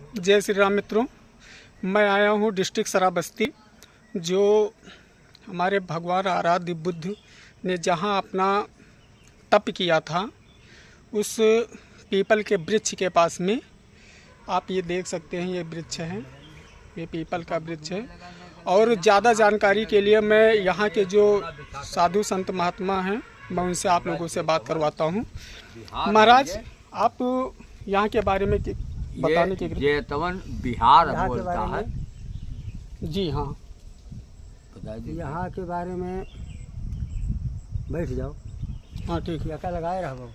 जय श्री राम मित्रों, मैं आया हूँ डिस्ट्रिक्ट श्रावस्ती। जो हमारे भगवान आराध्य बुद्ध ने जहाँ अपना तप किया था, उस पीपल के वृक्ष के पास में आप ये देख सकते हैं, ये वृक्ष है, ये पीपल का वृक्ष है। और ज़्यादा जानकारी के लिए मैं यहाँ के जो साधु संत महात्मा हैं, मैं उनसे आप लोगों से बात करवाता हूँ। महाराज, आप यहाँ के बारे में बताने के लिए। जेतवन बिहार बोलता है। जी हाँ, यहाँ के बारे में बैठ जाओ। हाँ ठीक है। यका लगाए रहो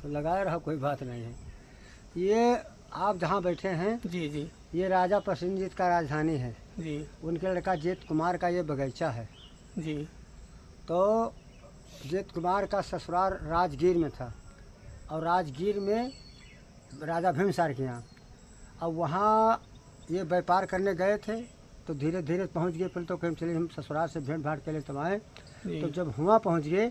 तो लगाए रहो, कोई बात नहीं है। ये आप जहाँ बैठे हैं, जी जी, ये राजा प्रसेनजीत का राजधानी है जी। उनके लड़का जेत कुमार का ये बगीचा है जी। तो जेत कुमार का ससुराल राजगीर में था, और राजगीर में राजा भीमसार के यहाँ। अब वहाँ ये व्यापार करने गए थे, तो धीरे धीरे पहुँच गए। पहले तो कहीं चले हम ससुराल से भेंट भाट के लिए तब आए। तो जब हुआ पहुँच गए,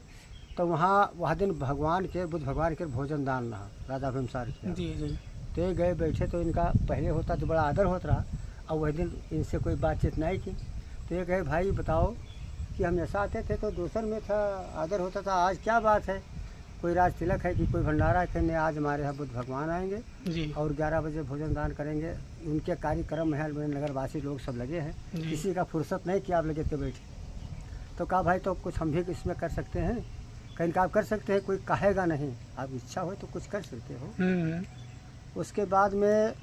तो वह दिन भगवान के बुद्ध भगवान के भोजन दान रहा राजा भीमसार के। जी जी। तो ये गए बैठे, तो इनका पहले होता तो बड़ा आदर होता रहा, और वह दिन इनसे कोई बातचीत नहीं की। तो ये कहे, भाई बताओ कि हम ऐसा आते थे तो दूसर में था, आदर होता था, आज क्या बात है? कोई राज तिलक है कि कोई भंडारा है? कहने आज हमारे यहाँ बुद्ध भगवान आएंगे जी। और 11 बजे भोजन दान करेंगे। उनके कार्यक्रम में नगरवासी लोग सब लगे हैं, किसी का फुर्सत नहीं कि आप लगे तो बैठे। तो कहा भाई तो कुछ हम भी इसमें कर सकते हैं। कहीं का आप कर सकते हैं, कोई कहेगा नहीं, आप इच्छा हो तो कुछ कर सकते हो। उसके बाद में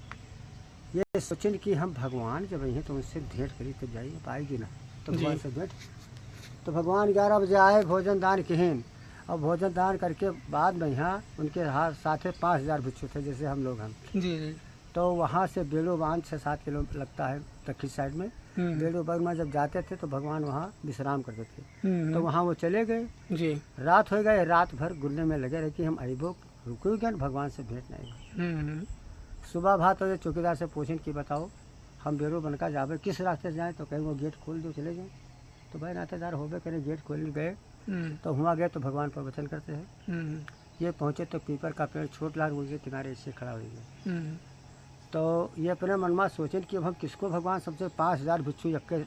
ये सोचें कि हम भगवान जब हैं तो उनसे भेंट करी तब जाइए, पाएगी ना तो भगवान से भेंट। तो भगवान 11 बजे आए, भोजन दान किहीन, और भोजन दान करके बाद में यहाँ उनके हाथ साथ 5000 भिक्षु थे, जैसे हम लोग हैं। जी जी। तो वहाँ से बेड़ो बांध 6-7 किलो लगता है दक्षिण साइड में। बेड़ो बांध में जब जाते थे तो भगवान वहाँ विश्राम करते थे। तो वहाँ वो चले गए जी। रात हो गए, रात भर गुरने में लगे रहे कि हम अबो रुकोगे, भगवान से भेंट नहीं। सुबह भात हो, चौकीदार से पूछें कि बताओ हम बेड़ो बनकर जावे किस रास्ते से जाएँ? तो कहीं वो गेट खोल दो, चले जाएँ। तो भाई नातेदार होवे करें, गेट खोल गए। तो हुआ गए तो भगवान प्रवचन करते हैं। ये पहुँचे तो पीपर का पेड़ छोट लाल के किनारे इससे खड़ा हो गया। तो ये अपने मन में सोचें कि अब हम किसको भगवान सबसे 5000 भिक्षु यक्के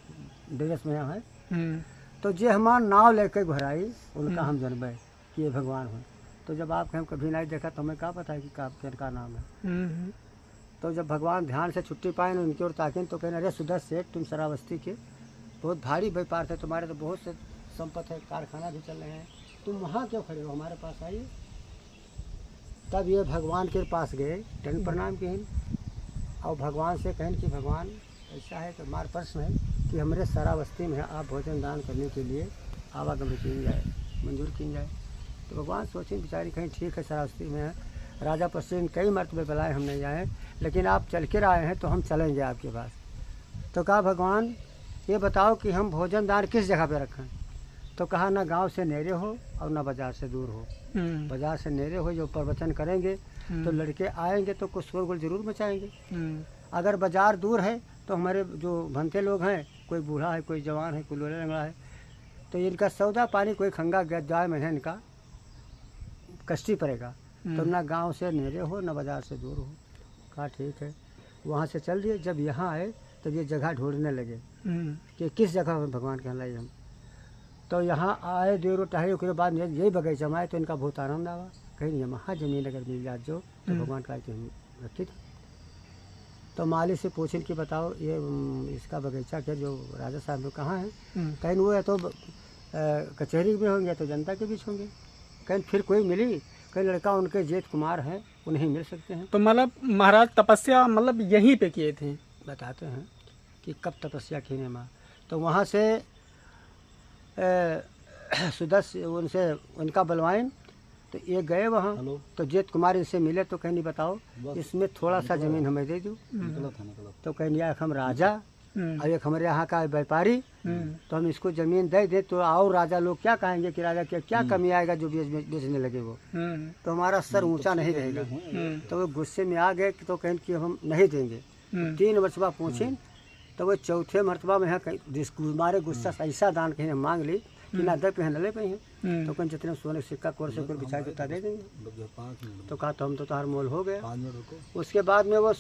देश में यहाँ है। तो जे हमारा नाव लेके घुराई, उनका हम जनबे कि ये भगवान हो। तो जब आप हम कभी नहीं देखा तो हमें क्या पता है कि का नाम है। तो जब भगवान ध्यान से छुट्टी पाए न उनकी ओर ताकें, तो कहने, अरे सुदर्शन सेठ, तुम श्रावस्ती के बहुत भारी व्यापार थे, तुम्हारे तो बहुत से संपत्ति है, कारखाना भी चल रहे हैं, तुम वहाँ क्यों खड़े हो, हमारे पास आइए। तब ये भगवान के पास गए, दंड प्रणाम किए, और भगवान से कहें कि भगवान ऐसा है कि हमारे प्रश्न है कि हमारे श्रावस्ती में आप भोजन दान करने के लिए आवागमन की जाए, मंजूर की जाए। तो भगवान सोचें बेचारी, कहीं ठीक है श्रावस्ती में है, राजा प्रसन्न कई मरतबे बुलाए हम नहीं आए, लेकिन आप चल कर आए हैं तो हम चलेंगे आपके पास। तो कहा भगवान ये बताओ कि हम भोजन दान किस जगह पे रखें? तो कहा ना गांव से नेरे हो और ना बाजार से दूर हो। बाजार से नेरे हो, जो प्रवचन करेंगे तो लड़के आएंगे तो कुछ शोरगुल जरूर मचाएंगे। अगर बाजार दूर है तो हमारे जो भंते लोग हैं, कोई बूढ़ा है, कोई जवान है, कोई लोला लंगड़ा है, तो इनका सौदा पानी कोई खंगा गाय में है, इनका कष्टी पड़ेगा। तो ना गांव से नेरे हो ना बाजार से दूर हो। कहा ठीक है। वहाँ से चल दिए। जब यहाँ आए तब ये जगह ढूंढने लगे कि किस जगह भगवान कहलाई हम। तो यहाँ आए, देर टहरे के बाद यही बगीचा में आए तो इनका बहुत आनंद आवा। कहीं यहाँ जमीन अगर मिल जाए जो तो भगवान का रखी थी। तो माली से पूछें कि बताओ ये इसका बगीचा के जो राजा साहब कहाँ है? कहीं वो है तो कचहरी में होंगे तो जनता के बीच होंगे। कहीं फिर कोई मिली, कई लड़का उनके जेत कुमार हैं, उन्हें मिल सकते हैं। तो मतलब महाराज तपस्या मतलब यहीं पे किए थे? बताते हैं कि कब तपस्या की ने माँ। तो वहाँ से सुदर्शन उनसे उनका बलवाइन, तो ये गए वहाँ। तो जेत कुमार इनसे मिले तो कहनी बताओ इसमें थोड़ा सा जमीन हमें दे दो। तो कहनी एक हम राजा और एक हमारे यहाँ का व्यापारी, तो हम इसको जमीन दे दे तो आओ राजा लोग क्या कहेंगे कि राजा क्या कमी आएगा जो बेचने लगे वो, तो हमारा सर ऊंचा नहीं रहेगा। तो वो गुस्से में आ गए तो कहें कि हम नहीं देंगे। 3 मरतबा पूछें तो वो चौथे मरतबा में हमारे गुस्सा ऐसा दान कहीं हम मांग ली कि ना दे पे ले पे हैं। तो कहीं जितने सोने सिक्का कोर से बिछा के दे देंगे। तो कहा तो हम तो तार मोल हो गया। उसके बाद में वो